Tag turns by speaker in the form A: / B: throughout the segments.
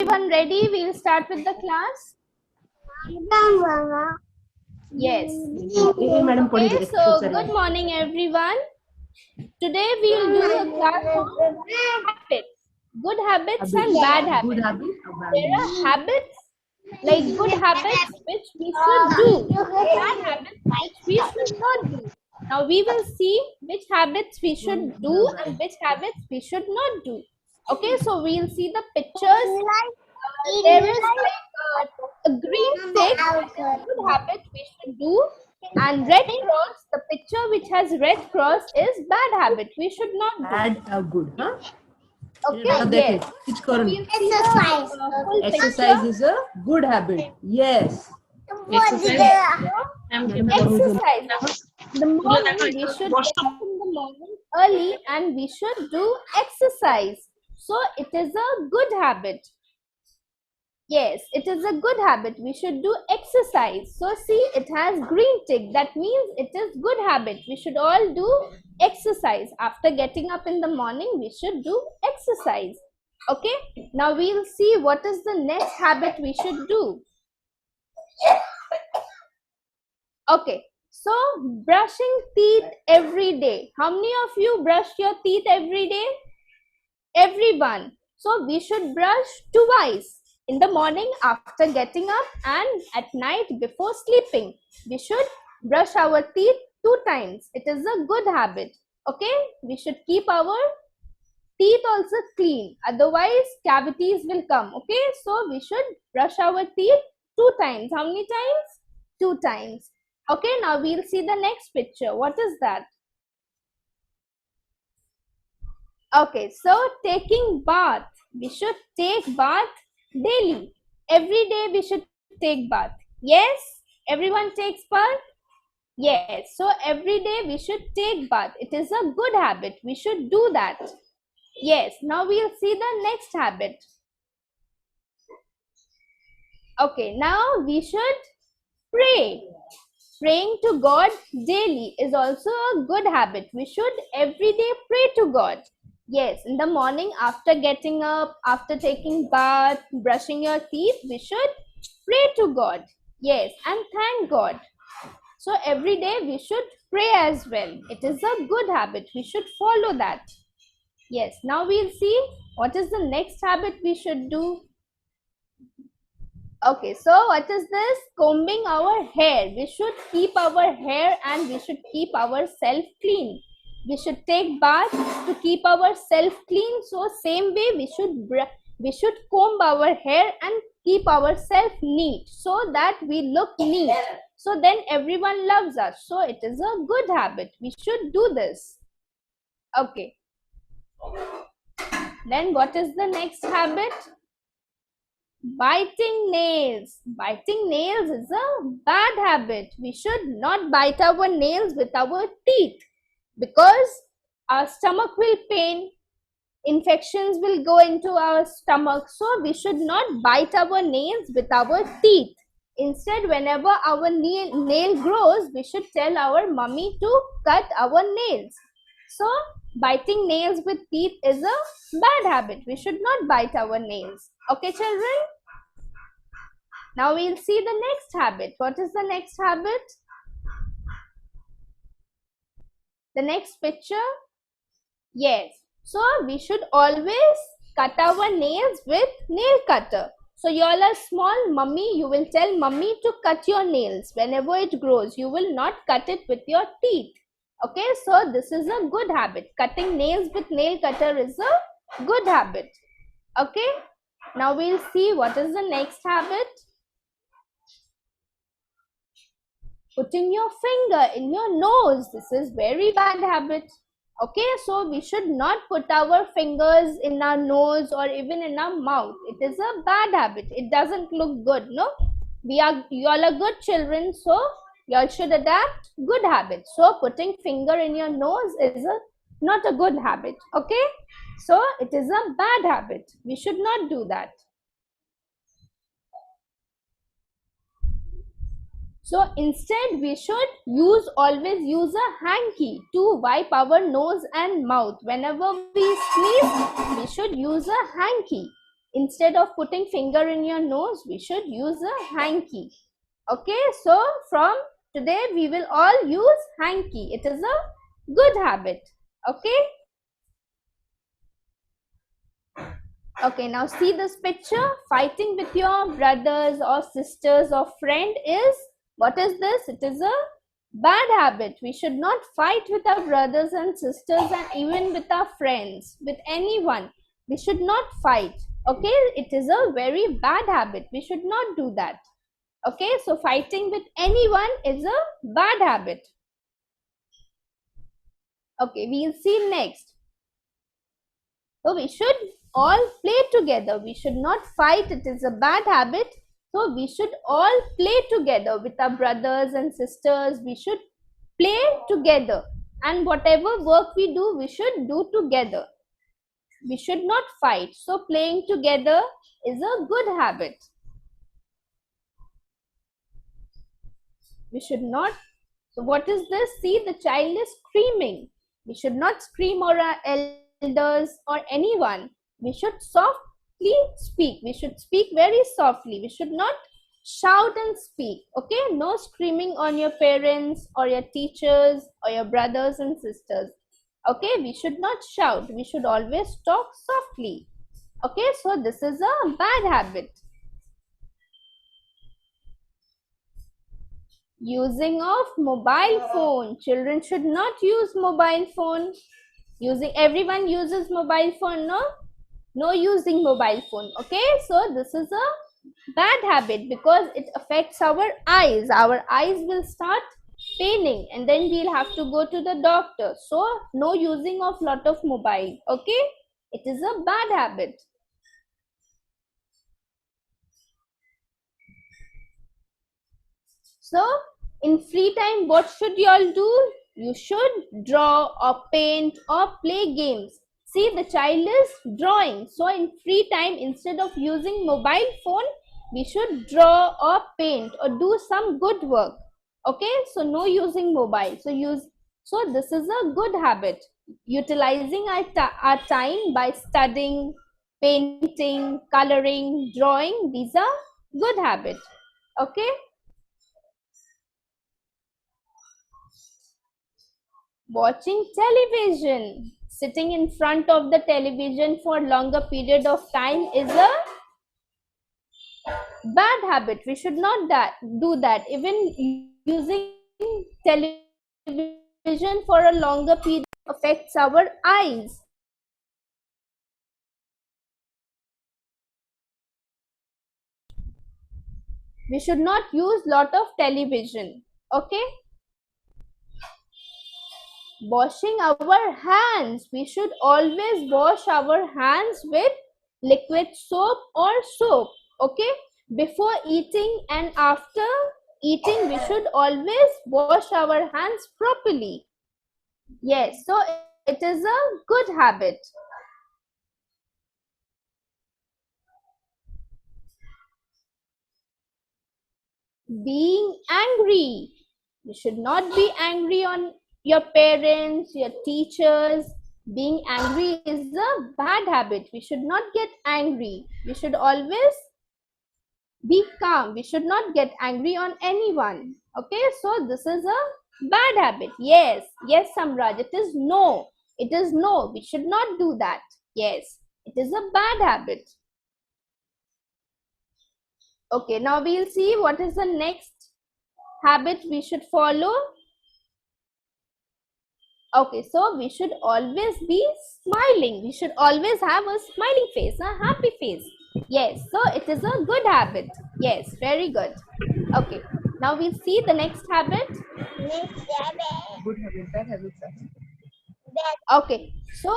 A: everyone ready? We'll start with the class. Yes. Okay, so good morning everyone. Today we'll do a class on habits. Good habits and bad habits. There are habits like good habits which we should do, bad habits which we should not do. Now we will see which habits we should do and which habits we should not do. Okay, so we'll see the pictures. There is like a green tick, good habit we should do, and red cross, the picture which has red cross is bad habit we should not do.
B: Bad, good, huh?
A: Okay, yes.
B: Exercise.
A: Full
B: Exercise
A: picture.
B: is a good habit. Yes.
A: Exercise. The morning we should get up in the morning early and we should do exercise. So it is a good habit. Yes, it is a good habit. We should do exercise. So see, it has green tick. That means it is good habit. We should all do exercise. After getting up in the morning, we should do exercise. Okay. Now we'll see what is the next habit we should do. Okay. So brushing teeth every day. How many of you brush your teeth every day? Everyone. So we should brush twice. In the morning after getting up and at night before sleeping. We should brush our teeth 2 times. It is a good habit. Okay, we should keep our teeth also clean. Otherwise cavities will come. Okay, so we should brush our teeth 2 times. How many times? 2 times. Okay, now we'll see the next picture. What is that? Okay, so taking bath. We should take bath daily. Every day we should take bath. Yes, everyone takes bath. Yes, so every day we should take bath. It is a good habit. We should do that. Yes, now we'll see the next habit. Okay, now we should pray. Praying to God daily is also a good habit. We should every day pray to God. Yes, in the morning after getting up, after taking bath, brushing your teeth, we should pray to God. Yes, and thank God. So every day we should pray as well. It is a good habit. We should follow that. Yes, now we'll see what is the next habit we should do. Okay, so what is this? Combing our hair. We should keep our hair and we should keep ourselves clean. We should take bath to keep ourselves clean. So same way we should comb our hair and keep ourselves neat so that we look neat. So then everyone loves us. So it is a good habit. We should do this. Okay. Then what is the next habit? Biting nails. Biting nails is a bad habit. We should not bite our nails with our teeth because our stomach will pain. Infections will go into our stomach. So we should not bite our nails with our teeth. Instead, whenever our nail grows, we should tell our mummy to cut our nails. So biting nails with teeth is a bad habit. We should not bite our nails. Okay, children? Now we'll see the next habit. What is the next habit? The next picture? Yes. So we should always cut our nails with nail cutter. So you all are small, mummy, you will tell mummy to cut your nails whenever it grows. You will not cut it with your teeth. Okay, so this is a good habit. Cutting nails with nail cutter is a good habit. Okay, now we'll see what is the next habit. Putting your finger in your nose. This is very bad habit. Okay, so we should not put our fingers in our nose or even in our mouth. It is a bad habit. It doesn't look good, no? You all are good children, so you all should adapt good habits. So putting finger in your nose is not a good habit. Okay, so it is a bad habit. We should not do that. So instead, we should always use a hanky to wipe our nose and mouth. Whenever we sneeze, we should use a hanky. Instead of putting finger in your nose, we should use a hanky. Okay, so from today we will all use hanky. It is a good habit. Okay. Okay, now see this picture. Fighting with your brothers or sisters or friend is, what is this? It is a bad habit. We should not fight with our brothers and sisters and even with our friends, with anyone. We should not fight. Okay, it is a very bad habit. We should not do that. Okay, so fighting with anyone is a bad habit. Okay, we'll see next. So we should all play together. We should not fight. It is a bad habit. So we should all play together with our brothers and sisters. We should play together. And whatever work we do, we should do together. We should not fight. So playing together is a good habit. We should not. So what is this? See, the child is screaming. We should not scream or our elders or anyone. We should softly speak. We should speak very softly. We should not shout and speak. Okay, no screaming on your parents or your teachers or your brothers and sisters. Okay, we should not shout. We should always talk softly. Okay, so this is a bad habit. Using of mobile phone. Children should not use mobile phone. Everyone uses mobile phone, no using mobile phone. Okay, so this is a bad habit because it affects our eyes. Our eyes will start paining and then we'll have to go to the doctor. So no using of lot of mobile. Okay, it is a bad habit. So in free time, what should you all do? You should draw or paint or play games. See, the child is drawing. So in free time, instead of using mobile phone, we should draw or paint or do some good work. Okay, so no using mobile. So this is a good habit. Utilizing our time by studying, painting, coloring, drawing. These are good habits. Okay. Watching television, sitting in front of the television for longer period of time is a bad habit. We should not do that. Even using television for a longer period affects our eyes. We should not use lot of television. Okay. Washing our hands. We should always wash our hands with liquid soap or soap. Okay, before eating and after eating we should always wash our hands properly. Yes, so it is a good habit. Being angry. You should not be angry on your parents, your teachers. Being angry is a bad habit. We should not get angry. We should always be calm. We should not get angry on anyone. Okay, so this is a bad habit. Yes, Samraj, it is no. It is no. We should not do that. Yes, it is a bad habit. Okay, now we'll see what is the next habit we should follow. Okay, so we should always be smiling. We should always have a smiling face, a happy face. Yes, so it is a good habit. Yes, very good. Okay, now we'll see the next habit.
B: Good habit, bad habit.
A: Okay, so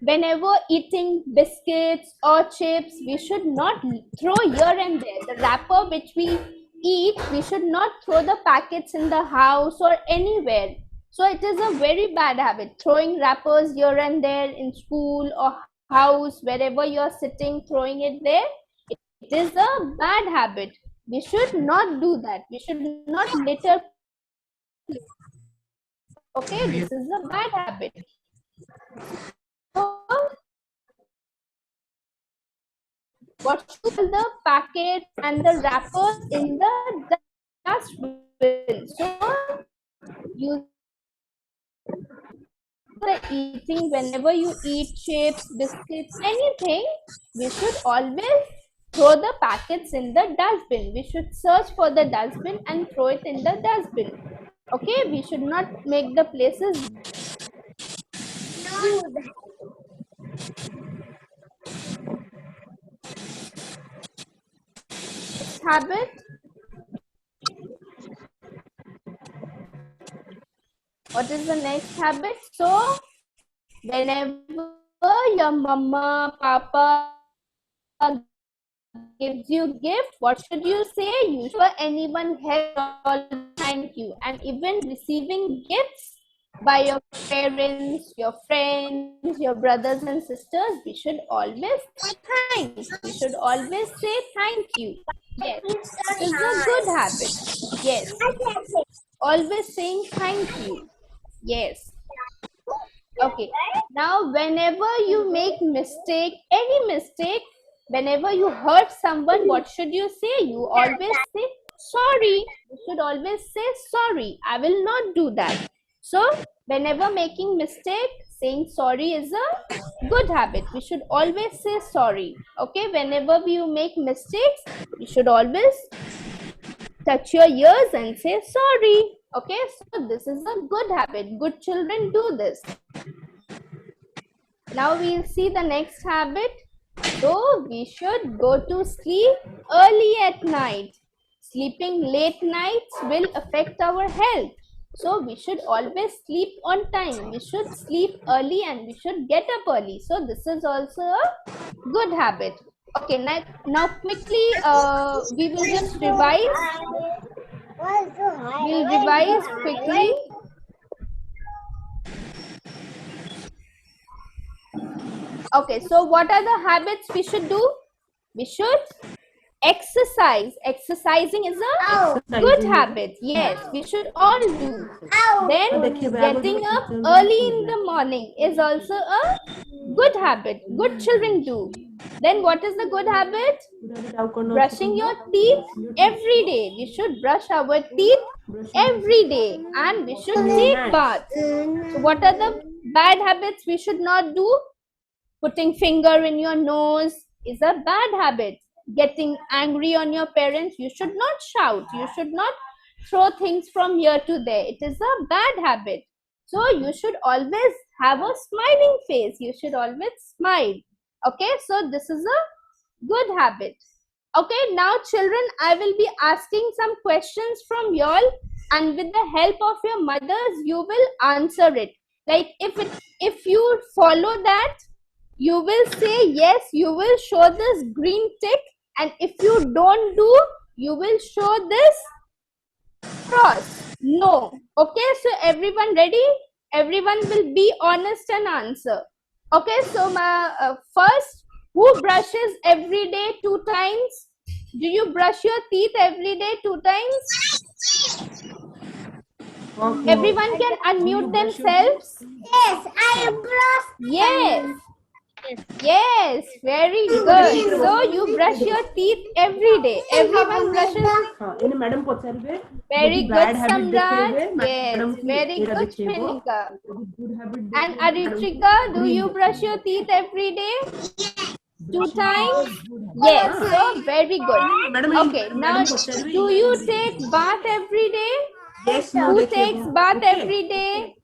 A: whenever eating biscuits or chips, we should not throw here and there. The wrapper which we eat, we should not throw the packets in the house or anywhere. So it is a very bad habit, throwing wrappers here and there in school or house, wherever you're sitting, throwing it there. It is a bad habit. We should not do that. We should not litter. Okay, this is a bad habit. So What should the packets and the wrappers in the dustbin? So you eating, whenever you eat chips, biscuits, anything, we should always throw the packets in the dustbin. We should search for the dustbin and throw it in the dustbin. Okay, we should not make the places. Habit. What is the next habit? So whenever your mama, papa gives you gift, what should you say? You should anyone help, thank you. And even receiving gifts by your parents, your friends, your brothers and sisters, we should always thank. We should always say thank you. Yes, it is a good habit. Yes, always saying thank you. Yes. Okay, now whenever you make mistake, any mistake, whenever you hurt someone, what should you say? You always say sorry. You should always say sorry. I will not do that. So whenever making mistake, saying sorry is a good habit. We should always say sorry. Okay, whenever you make mistakes, you should always touch your ears and say sorry. Okay, so this is a good habit. Good children do this. Now we'll see the next habit. So we should go to sleep early at night. Sleeping late nights will affect our health. So we should always sleep on time. We should sleep early and we should get up early. So this is also a good habit. Okay, now quickly we will just revise. We'll revise quickly. Okay, so what are the habits we should do? We should exercise. Exercising is a good habit. Yes, we should all do. Then getting up early in the morning is also a good habit. Good children do. Then what is the good habit? Brushing your teeth every day. We should brush our teeth every day and we should take bath. So what are the bad habits we should not do? Putting finger in your nose is a bad habit. Getting angry on your parents, you should not shout. You should not throw things from here to there. It is a bad habit. So you should always have a smiling face. You should always smile. Okay, so this is a good habit. Okay, now children, I will be asking some questions from y'all, and with the help of your mothers, you will answer it. Like if you follow that, you will say yes, you will show this green tick, and if you don't do, you will show this cross. No. Okay, so everyone ready? Everyone will be honest and answer. Okay, so first, who brushes every day 2 times? Do you brush your teeth every day 2 times?
B: Okay.
A: Everyone can unmute themselves.
C: Yes, I brush.
A: Yes. Yes, very good. So you brush your teeth every day. Everyone brushes.
B: Madam पचारिबे
A: Very good,
B: bad habit
A: Samrat.
B: देखेबे
A: Yes, very
B: एरा
A: good,
B: देखेबो
A: Shanika.
B: good habit
A: And Aritrika, do you brush your teeth every day? 2 times? Yes, so very good. Okay, now do you take bath every day?
B: yes
A: Who takes bath every day?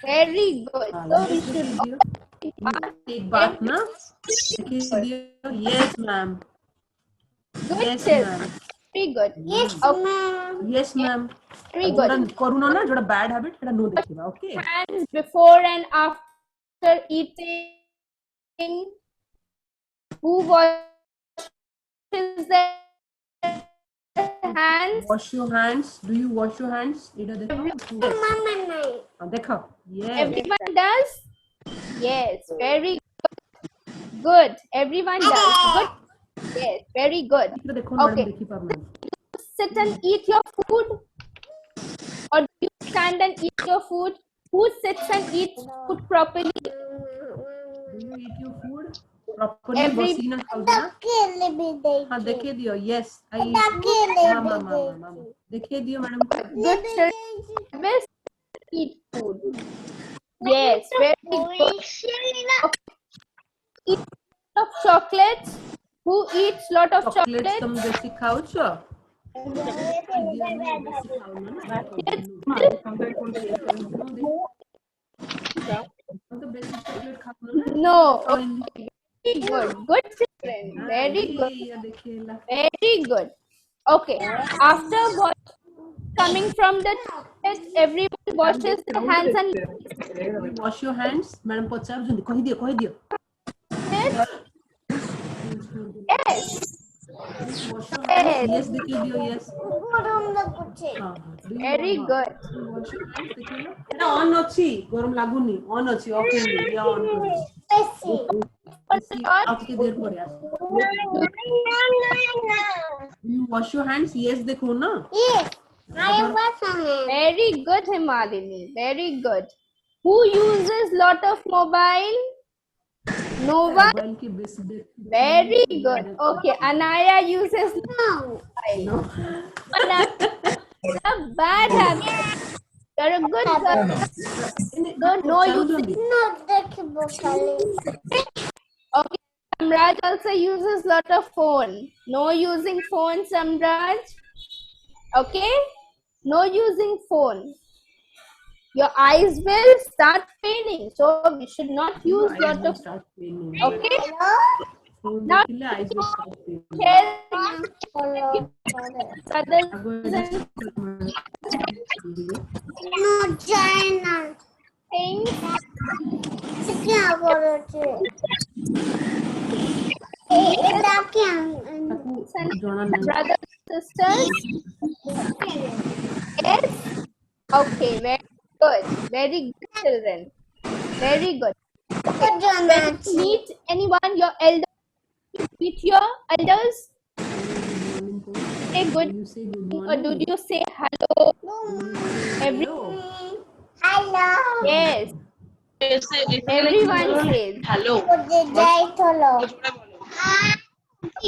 A: Very good. So we should
B: take bath na yes ma'am
A: good
B: yes
A: till.
B: ma'am
A: Very good.
C: Yes, ma'am.
B: yes ma'am
A: Very good.
B: करूना ना जोड़ा bad habit एटा no देखिबा okay
A: Hands before and after eating. Who washes their hands?
B: wash your hands do you wash your hands एटा देखो
C: Mama, no.
B: हां देखो yes
A: Everyone does? Yes, very good. Everyone does. Good. Yes, very good.
B: इधर देखो madam
A: Okay.
B: देखी पाबना
A: Sit and eat your food, or do you stand and eat your food? Who sits and eats food properly?
B: do you eat your food properly
A: Every-
B: बसी ना खाओ ना
C: अकेले भी
B: हाँ
C: देखिए
B: देखिए दियो yes I
C: अकेले
B: मामा
C: भी
B: मामा मामा देखिए दियो मैडम को
A: good children habits eat food. Yes, very good. Eat lot of chocolates. Who eats lot of
B: chocolates
A: chocolates?
B: तुम बेसी खाओ छो दियो ना बेसी खाओ ना हम तो बेसी चॉकलेट खाओ ना
A: No.
B: खाओ
A: Very good. Good children. Very good.
B: ये देखिए ला
A: Very good. Okay. After coming from the toilet, everyone washes their hands and
B: wash your hands madam पचार जल्दी कहि दियो
A: yes. Yes.
B: wash your hands yes देखिए दियो yes
C: गरम लाଗୁଛି
B: हाँ
A: Very good.
B: wash your hands देखिए ना एटा ऑन अछि गरम लागुनी ऑन अछि ऑफ होनी या ऑन करी
C: बेसी
B: आप के देर पर यार you wash your hands yes देखो ना
C: yes I wash my hands
A: Very good, Himalini. Very good. Who uses lot of mobile? No one.
B: Mobile की base
A: Very good. Okay. Anaya uses
C: no
A: mobile. Anaya, a bad habit. You're a good girl. Don't know you.
C: no देखिबो खाली
A: Okay. Samraj also uses lot of phone. No using phone, Samraj. Okay. No using phone. Your eyes will start paining, so we should not use lot of. Okay. Now
B: eyes will start paining.
A: Tell
C: follow
A: brothers and
C: no China
A: things.
C: क्या करो छे एटा क्या
A: Brothers, sisters. Yes. Okay. Very good. Very good, children. Very good.
C: जाना
A: When you meet anyone, your elder, meet your elders. Say good.
B: You say good
A: Or
B: morning.
A: do you say hello? Every
C: hello
A: yes. Everyone says
C: मुझे जाए थोलो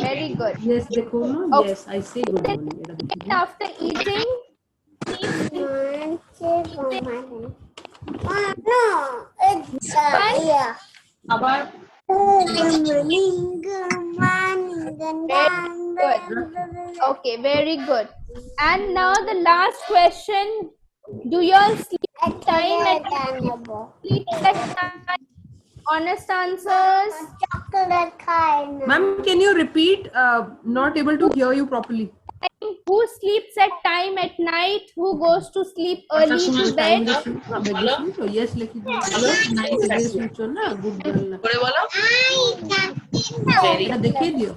A: very good.
B: Yes, देखो ना.
A: Okay.
B: Yes, I say good morning. एटा देखिए.
A: After eating,
C: no it's yeah
A: very good. Okay, very good. And now the last question: do you all sleep time at sleep at night? Honest answers.
C: chocolate खाना
B: Ma'am, can you repeat? Not able to hear you properly.
A: Who sleeps at time at night? Who goes to sleep early to bed?
B: Yes, लेकिन hello. ना good girl ना. एटा देखिए दियो.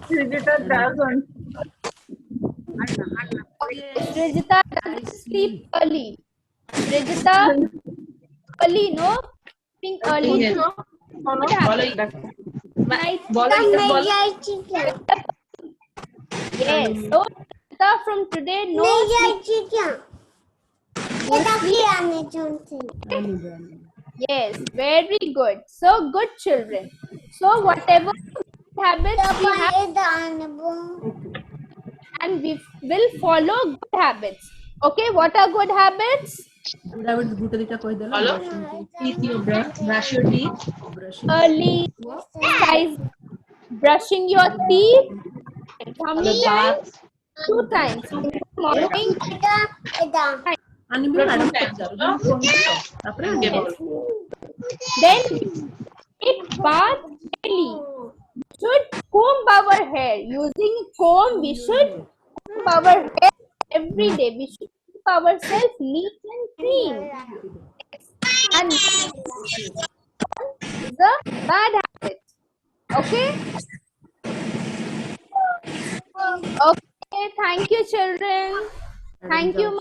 A: Rijita doesn't sleep early. Rijita, early, no? Sleeping early to night. Yes. So, Rijita, from today, no sleep. Yes, very good. So, good children. So, whatever habits we have, and we will follow good habits. Okay, what are good habits?
B: Good habits. Good तरीका कोई देला.
D: Brush your teeth.
A: Early exercise, brushing your teeth. How many times? 2 times. In the morning.
B: आणि मी madam
A: Then take bath daily. We should comb our hair. Using comb, we should comb our hair every day. We should keep ourselves neat and clean. And the bad habit. Okay? Okay, thank you, children. Thank you,